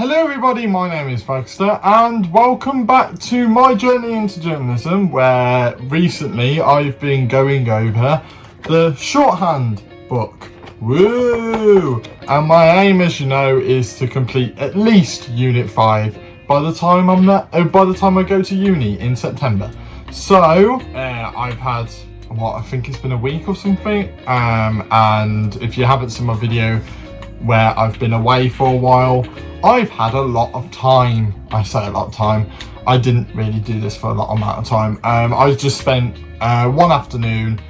Hello everybody, my name is Bragster and welcome back to my journey into journalism, where recently I've been going over the shorthand book. Woo! And my aim, as you know, is to complete at least Unit 5 by the time I go to uni in September. So I've had I think it's been a week or something, and if you haven't seen my video where I've been away for a while, I've had a lot of time. I say a lot of time. I didn't really do this for a lot amount of time. I just spent one afternoon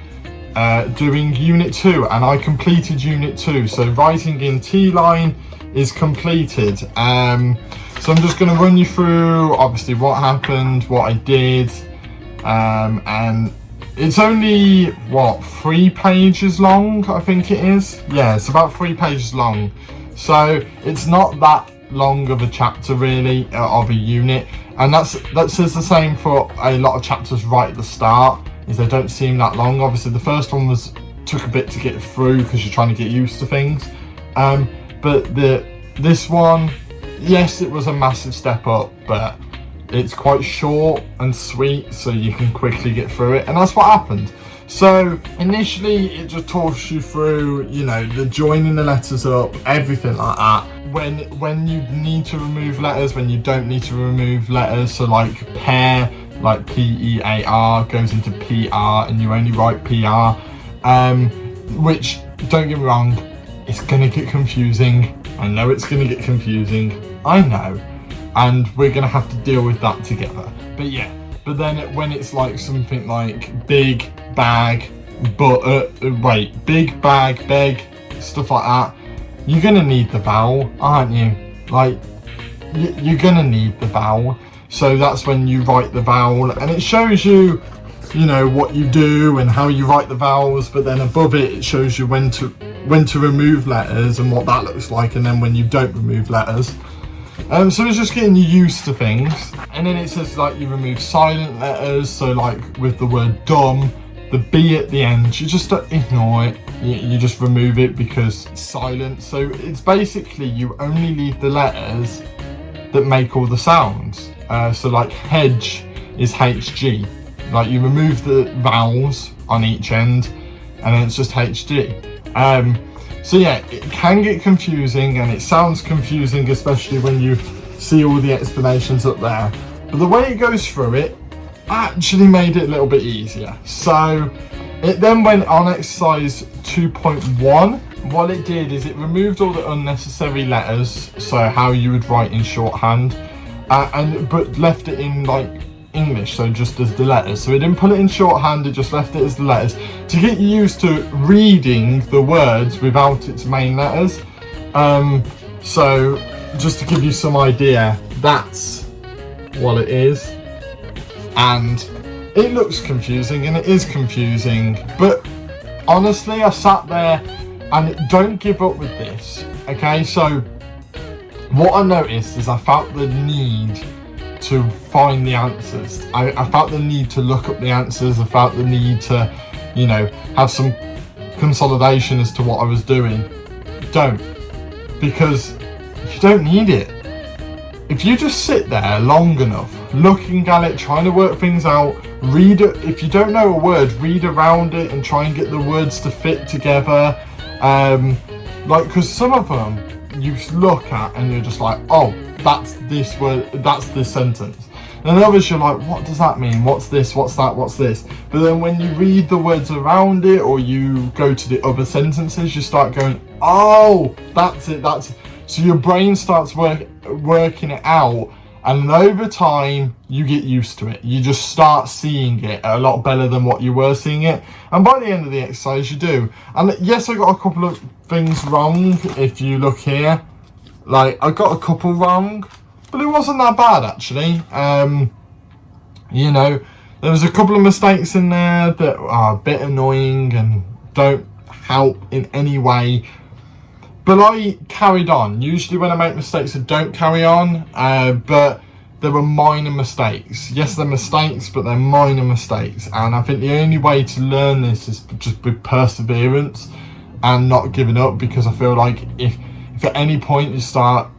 doing Unit 2, and I completed Unit 2. So writing in Teeline is completed. So I'm just going to run you through obviously what happened, what I did, and it's only 3 pages long, I think it is. Yeah, it's about 3 pages long. So it's not that long of a chapter really, of a unit, and that says the same for a lot of chapters right at the start, is they don't seem that long. Obviously the first one took a bit to get through because you're trying to get used to things, but this one, yes, it was a massive step up, but it's quite short and sweet, so you can quickly get through it, and that's what happened. So initially it just talks you through, you know, the joining the letters up, everything like that. When you need to remove letters, when you don't need to remove letters. So like pair, like P-E-A-R goes into P-R, and you only write P-R, which, don't get me wrong, it's gonna get confusing. I know it's gonna get confusing, I know, and we're gonna have to deal with that together. But yeah, but then when it's like something like big bag, big bag, beg, stuff like that, you're gonna need the vowel, aren't you? Like, you're gonna need the vowel. So that's when you write the vowel, and it shows you, you know, what you do and how you write the vowels. But then above it, it shows you when to remove letters and what that looks like, and then when you don't remove letters. So it's just getting you used to things. And then it says like you remove silent letters. So like with the word dumb, the B at the end, you just don't ignore it. You just remove it because it's silent. So it's basically you only leave the letters that make all the sounds. So like hedge is HG. Like you remove the vowels on each end, and then it's just HG. So yeah, it can get confusing, and it sounds confusing, especially when you see all the explanations up there. But the way it goes through it actually made it a little bit easier. So it then went on exercise 2.1. What it did is it removed all the unnecessary letters, so how you would write in shorthand, but left it in like English, so just as the letters. So it didn't put it in shorthand, it just left it as the letters to get you used to reading the words without its main letters. So just to give you some idea, that's what it is. And it looks confusing, and it is confusing, but honestly I sat there, and don't give up with this, okay? So what I noticed is I felt the need to find the answers. I felt the need to look up the answers. I felt the need to, you know, have some consolidation as to what I was doing. Don't, because you don't need it. If you just sit there long enough, looking at it, trying to work things out, read it. If you don't know a word, read around it and try and get the words to fit together. Like, because some of them you look at and you're just like, oh, that's this word, that's this sentence. And others you're like, what does that mean? What's this? What's that? What's this? But then when you read the words around it, or you go to the other sentences, you start going, oh, that's it, that's it. So your brain starts working it out, and over time you get used to it. You just start seeing it a lot better than what you were seeing it, and by the end of the exercise you do. And yes, I got a couple of things wrong. If you look here, like I got a couple wrong, but it wasn't that bad actually. You know, there was a couple of mistakes in there that are a bit annoying and don't help in any way, but I carried on. Usually when I make mistakes I don't carry on, but there were minor mistakes. Yes, they're mistakes, but they're minor mistakes, and I think the only way to learn this is just with perseverance and not giving up, because I feel like if at any point you start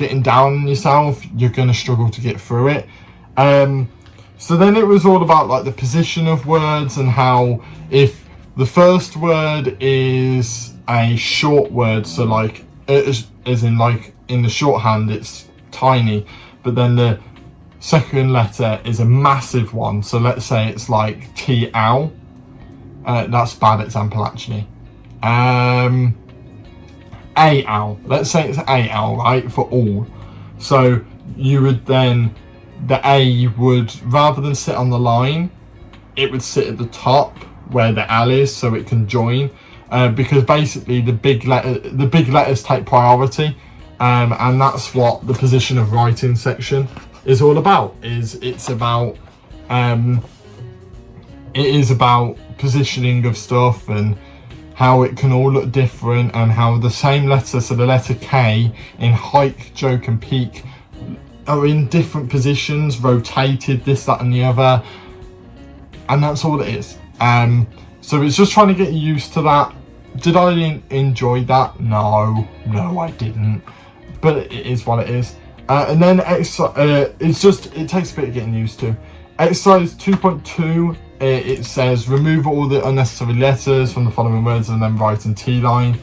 getting down on yourself, you're going to struggle to get through it. So then it was all about like the position of words and how if the first word is a short word, so like as in like in the shorthand it's tiny, but then the second letter is a massive one, so let's say it's like T-L. That's a bad example actually. A-L, let's say it's A-L, right, for all. So you would then, the A would, rather than sit on the line, it would sit at the top where the L is, so it can join, because basically the big letters take priority, and that's what the position of writing section is all about. It is about positioning of stuff and how it can all look different, and how the same letter, so the letter K in hike, joke and peak, are in different positions, rotated, this, that and the other, and that's all it is. So it's just trying to get used to that. Did I enjoy that? No, I didn't, but it is what it is. And then it takes a bit of getting used to. Exercise 2.2, it says remove all the unnecessary letters from the following words and then write in T-line,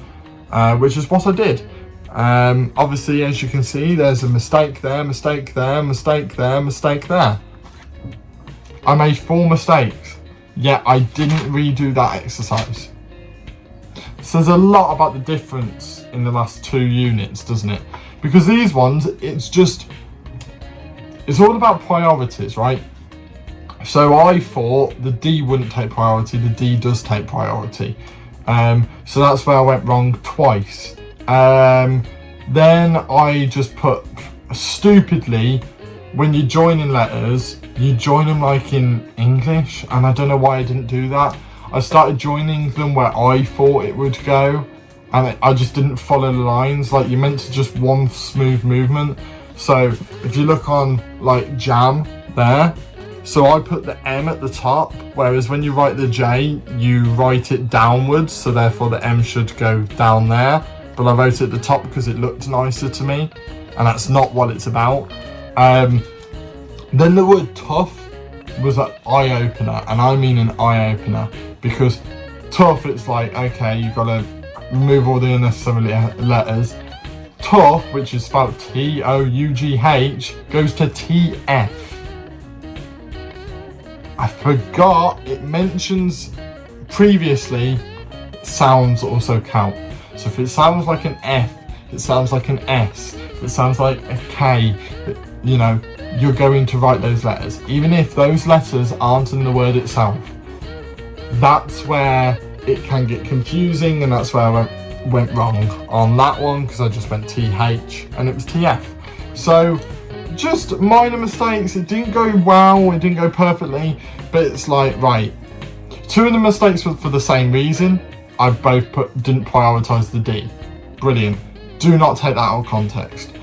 which is what I did. Obviously, as you can see, there's a mistake there, mistake there, mistake there, mistake there. I made 4 mistakes, yet I didn't redo that exercise. So there's a lot about the difference in the last 2 units, doesn't it? Because these ones, it's all about priorities, right? So I thought the D wouldn't take priority, the D does take priority. So that's where I went wrong twice. Then I just put, stupidly, when you're joining letters, you join them like in English, and I don't know why I didn't do that. I started joining them where I thought it would go, and I just didn't follow the lines. Like, you're meant to just one smooth movement. So if you look on like jam there, so I put the M at the top, whereas when you write the J, you write it downwards, so therefore the M should go down there. But I wrote it at the top because it looked nicer to me, and that's not what it's about. Then the word tough was an eye-opener, and I mean an eye-opener, because tough, it's like, okay, you've got to remove all the unnecessary letters. Tough, which is spelled T-O-U-G-H, goes to T-F. I forgot it mentions previously sounds also count. So if it sounds like an F, it sounds like an S, if it sounds like a K, you know, you're going to write those letters, even if those letters aren't in the word itself. That's where it can get confusing, and that's where I went wrong on that one, because I just went TH and it was TF. So just minor mistakes. It didn't go well, it didn't go perfectly, but it's like, right, 2 of the mistakes were for the same reason. I both didn't prioritize the D. Brilliant. Do not take that out of context.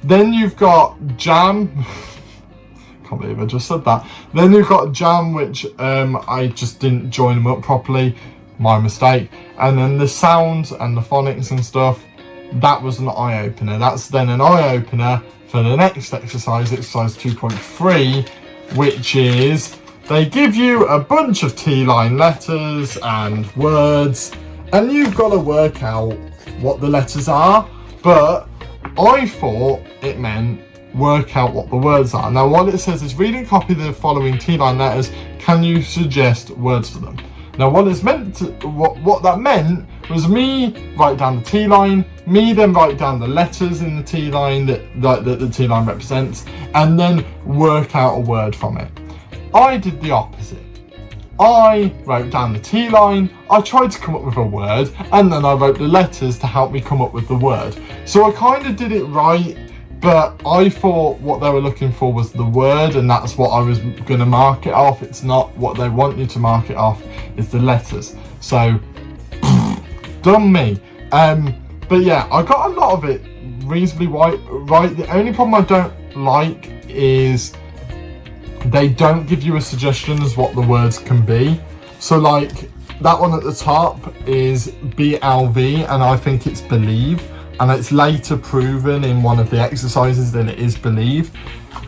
Then you've got jam. Can't believe I just said that. Then you've got jam, which I just didn't join them up properly. My mistake. And then the sounds and the phonics and stuff, that was an eye-opener. That's then an eye-opener for the next exercise, exercise 2.3, which is they give you a bunch of T-line letters and words, and you've got to work out what the letters are, but I thought it meant work out what the words are. Now what it says is read and copy the following T-line letters. Can you suggest words for them? Now what that meant was me write down the T-line, me then write down the letters in the T-line that the T-line represents, and then work out a word from it. I did the opposite. I wrote down the T-line, I tried to come up with a word, and then I wrote the letters to help me come up with the word. So I kind of did it right, but I thought what they were looking for was the word, and that's what I was going to mark it off. It's not what they want you to mark it off, it's the letters. So, dumb me. But yeah, I got a lot of it reasonably right. The only problem I don't like is they don't give you a suggestion as what the words can be. So like that one at the top is BLV, and I think it's believe, and it's later proven in one of the exercises that it is believed,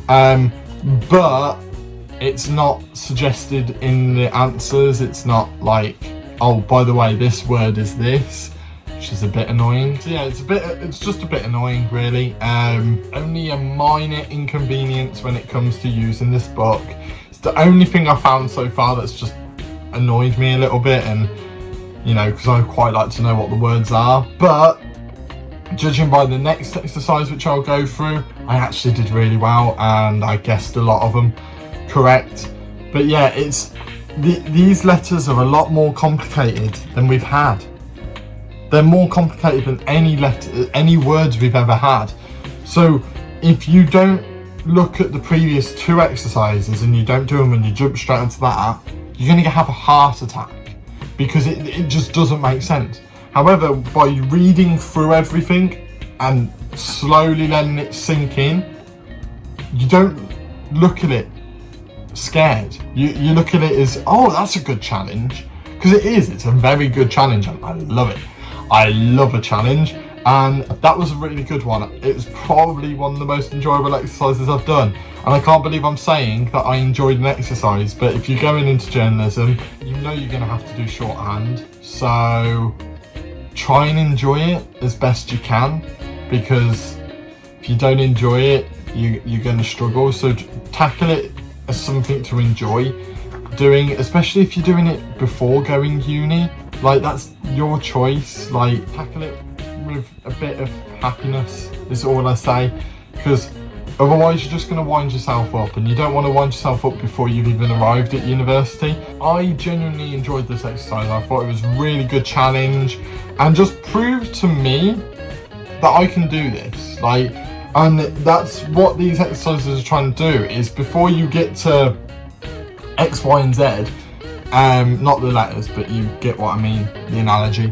but it's not suggested in the answers. It's not like, oh, by the way, this word is this, which is a bit annoying. So yeah, it's just a bit annoying, really. Only a minor inconvenience when it comes to using this book. It's the only thing I found so far that's just annoyed me a little bit, and you know, because I quite like to know what the words are. But judging by the next exercise, which I'll go through, I actually did really well, and I guessed a lot of them correct. But yeah, it's these letters are a lot more complicated than we've had. They're more complicated than any words we've ever had. So if you don't look at the previous two exercises and you don't do them and you jump straight into that, you're going to have a heart attack, because it just doesn't make sense. However, by reading through everything and slowly letting it sink in, you don't look at it scared. You look at it as, oh, that's a good challenge, because it is. It's a very good challenge, and I love it. I love a challenge, and that was a really good one. It was probably one of the most enjoyable exercises I've done, and I can't believe I'm saying that I enjoyed an exercise. But if you're going into journalism, you know you're going to have to do shorthand, so try and enjoy it as best you can, because if you don't enjoy it, you're going to struggle. So tackle it as something to enjoy doing, especially if you're doing it before going uni. Like, that's your choice. Like, tackle it with a bit of happiness is all I say, because otherwise you're just going to wind yourself up, and you don't want to wind yourself up before you've even arrived at university. I genuinely enjoyed this exercise. I thought it was a really good challenge, and just proved to me that I can do this. Like, and that's what these exercises are trying to do, is before you get to X, Y, and Z, not the letters, but you get what I mean, the analogy.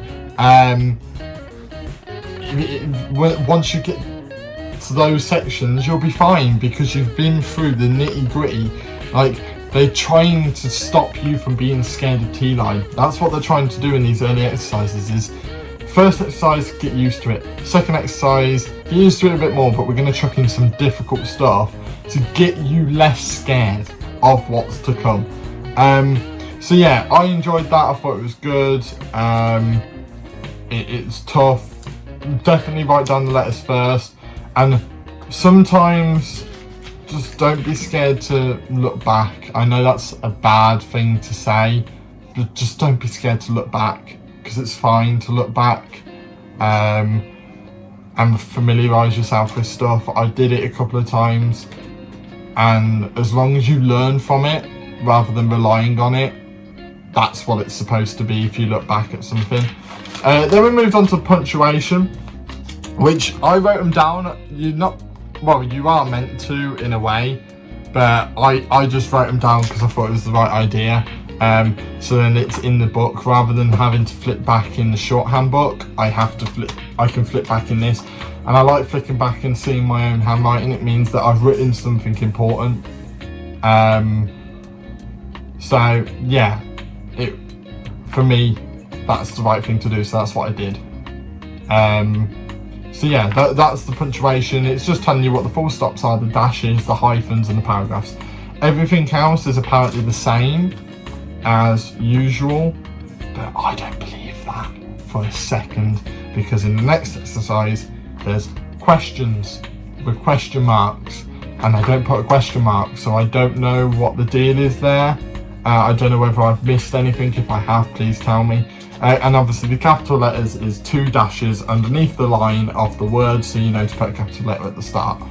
Once you get to those sections, you'll be fine, because you've been through the nitty gritty. Like, they're trying to stop you from being scared of Teeline. That's what they're trying to do in these early exercises. Is first exercise, get used to it. Second exercise, get used to it a bit more, but we're going to chuck in some difficult stuff to get you less scared of what's to come. So yeah, I enjoyed that. I thought it was good. It's tough. Definitely write down the letters first, and sometimes just don't be scared to look back. I know that's a bad thing to say, but just don't be scared to look back, because it's fine to look back and familiarise yourself with stuff. I did it a couple of times, and as long as you learn from it rather than relying on it, that's what it's supposed to be if you look back at something. Then we moved on to punctuation, which I wrote them down. You are meant to in a way, but I just wrote them down because I thought it was the right idea. So then it's in the book rather than having to flip back in the shorthand book. I can flip back in this, and I like flicking back and seeing my own handwriting. It means that I've written something important. So yeah, for me, that's the right thing to do, so that's what I did. So yeah, that's the punctuation. It's just telling you what the full stops are, the dashes, the hyphens, and the paragraphs. Everything else is apparently the same as usual, but I don't believe that for a second, because in the next exercise there's questions with question marks, and I don't put a question mark, so I don't know what the deal is there. I don't know whether I've missed anything. If I have, please tell me. And obviously the capital letters is 2 dashes underneath the line of the word, so you know to put a capital letter at the start,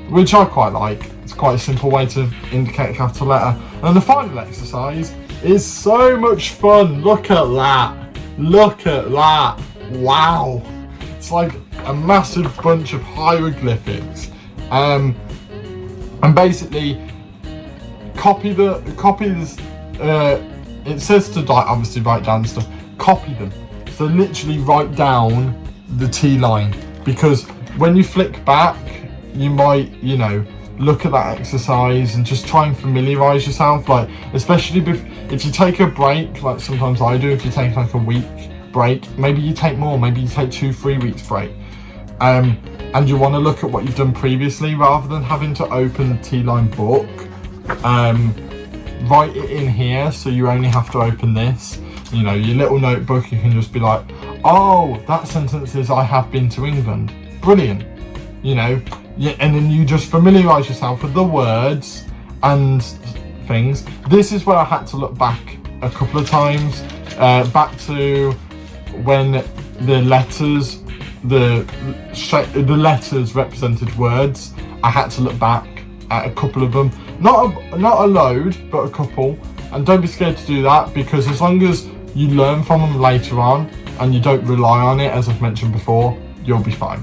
which I quite like. It's quite a simple way to indicate a capital letter. And the final exercise is so much fun. Look at that. Look at that. Wow. It's like a massive bunch of hieroglyphics. And basically copy this. It says to obviously write down stuff. Copy them. So literally write down the T line, because when you flick back, you might, look at that exercise and just try and familiarise yourself. Like, especially if you take a break, like sometimes I do. If you take like a week break, maybe you take more. Maybe you take 2-3 weeks break. and you want to look at what you've done previously rather than having to open the Teeline book. Write it in here, so you only have to open this. You know, your little notebook, you can just be like, oh, that sentence is I have been to England. Brilliant. You know, yeah, and then you just familiarise yourself with the words and things. This is where I had to look back a couple of times, back to when the letters represented words. I had to look back at a couple of them. Not a load, but a couple. And don't be scared to do that, because as long as you learn from them later on and you don't rely on it, as I've mentioned before, you'll be fine.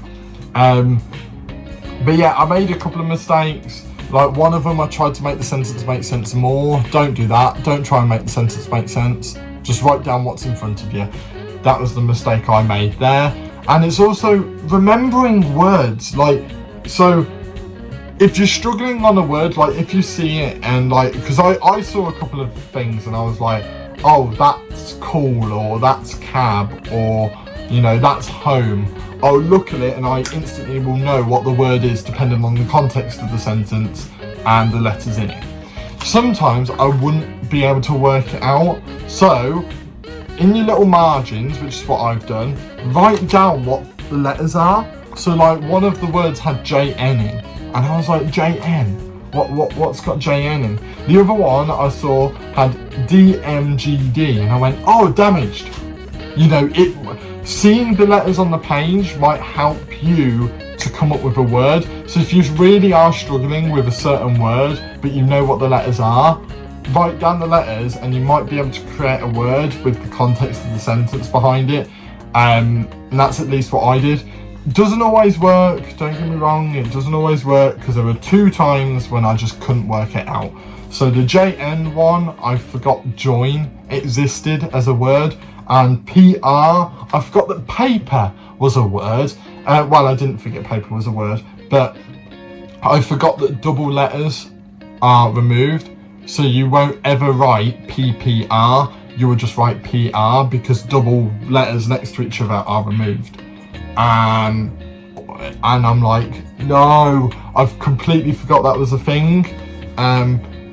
But yeah, I made a couple of mistakes. Like one of them, I tried to make the sentence make sense more. Don't do that. Don't try and make the sentence make sense. Just write down what's in front of you. That was the mistake I made there. And it's also remembering words. Like, so if you're struggling on a word, like if you see it and like, because I saw a couple of things and I was like, oh, that's cool, or that's cab, or, you know, that's home. I'll look at it and I instantly will know what the word is depending on the context of the sentence and the letters in it. Sometimes I wouldn't be able to work it out. So in your little margins, which is what I've done, write down what the letters are. So like one of the words had JN in, and I was like, JN? What's got JN in? The other one I saw had DMGD, and I went, oh, damaged. You know, seeing the letters on the page might help you to come up with a word. So if you really are struggling with a certain word, but you know what the letters are, write down the letters and you might be able to create a word with the context of the sentence behind it. And that's at least what I did. Doesn't always work, don't get me wrong, it doesn't always work, because there were 2 times when I just couldn't work it out. So the JN one, I forgot join existed as a word, and PR, I forgot that paper was a word. Well, I didn't forget paper was a word, but I forgot that double letters are removed, so you won't ever write PPR, you will just write PR, because double letters next to each other are removed. And I'm like, no, I've completely forgot that was a thing.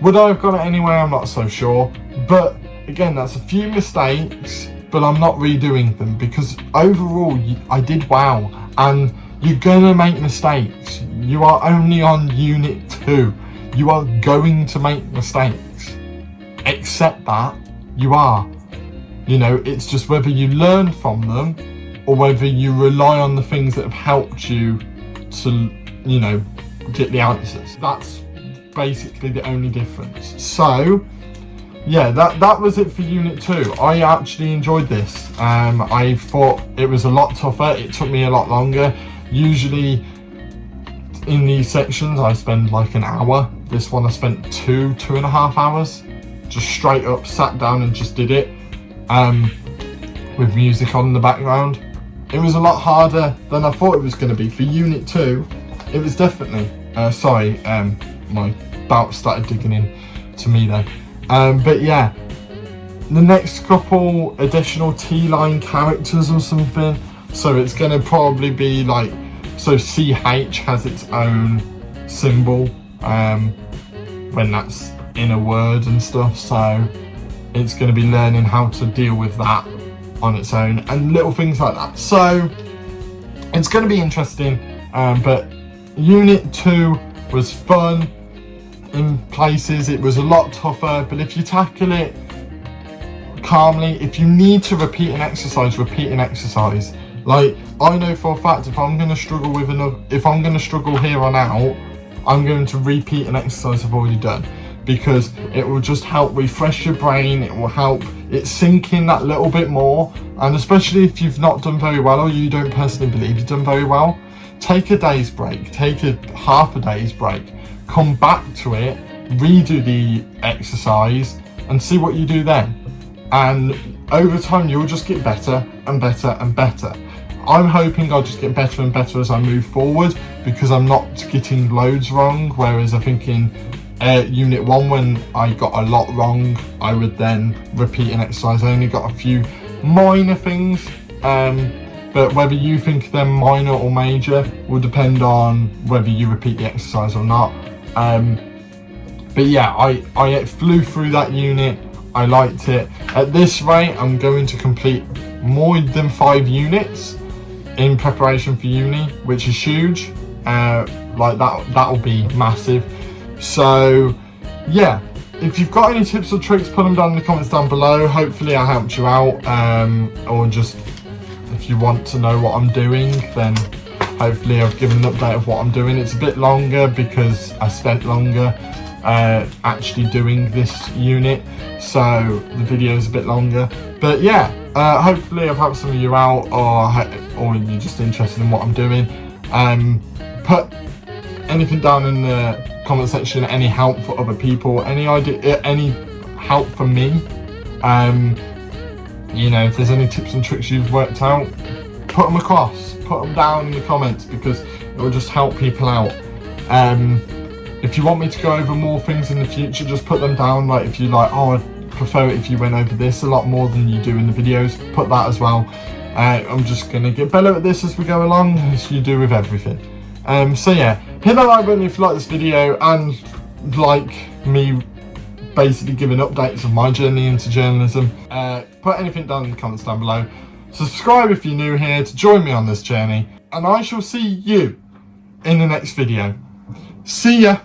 Would I have got it anyway? I'm not so sure. But again, that's a few mistakes, but I'm not redoing them, because overall I did well. And you're gonna make mistakes. You are only on unit 2. You are going to make mistakes. Accept that. You are. You know, it's just whether you learn from them or whether you rely on the things that have helped you to, you know, get the answers. That's basically the only difference. So yeah, that was it for unit 2. I actually enjoyed this. I thought it was a lot tougher. It took me a lot longer. Usually in these sections I spend like an hour. This one I spent 2.5 hours. Just straight up sat down and just did it, with music on in the background. It was a lot harder than I thought it was going to be. For unit 2, it was definitely, sorry, my belt started digging in to me there. But yeah, the next couple additional Teeline characters or something. So it's going to probably be like, so CH has its own symbol when that's in a word and stuff. So it's going to be learning how to deal with that on its own and little things like that. So it's going to be interesting. But unit 2 was fun. In places it was a lot tougher, but if you tackle it calmly, if you need to repeat an exercise, repeat an exercise. Like, I know for a fact if I'm going to struggle with if I'm going to struggle here on out, I'm going to repeat an exercise I've already done, because it will just help refresh your brain. It will help it sink in that little bit more. And especially if you've not done very well, or you don't personally believe you've done very well, take a day's break, take a half a day's break, come back to it, redo the exercise and see what you do then. And over time you'll just get better and better and better. I'm hoping I'll just get better and better as I move forward, because I'm not getting loads wrong, whereas I think in unit 1 when I got a lot wrong, I would then repeat an exercise. I only got a few minor things, but but whether you think they're minor or major will depend on whether you repeat the exercise or not. But yeah, I flew through that unit. I liked it. At this rate, I'm going to complete more than 5 units in preparation for uni, which is huge. Like that'll be massive. So yeah, if you've got any tips or tricks, put them down in the comments down below. Hopefully I helped you out, or just if you want to know what I'm doing, then hopefully I've given an update of what I'm doing. It's a bit longer because I spent longer actually doing this unit, so the video is a bit longer. But yeah, hopefully I've helped some of you out, or you're just interested in what I'm doing. Put anything down in the comment section, any help for other people, any idea, any help for me. You know, if there's any tips and tricks you've worked out, put them across, put them down in the comments, because it will just help people out. If you want me to go over more things in the future, just put them down. Like if you like, oh, I'd prefer it if you went over this a lot more than you do in the videos, put that as well. I'm just going to get better at this as we go along, as you do with everything. So yeah, hit that like button if you like this video, and like me basically giving updates of my journey into journalism. Put anything down in the comments down below. Subscribe if you're new here to join me on this journey, and I shall see you in the next video. See ya!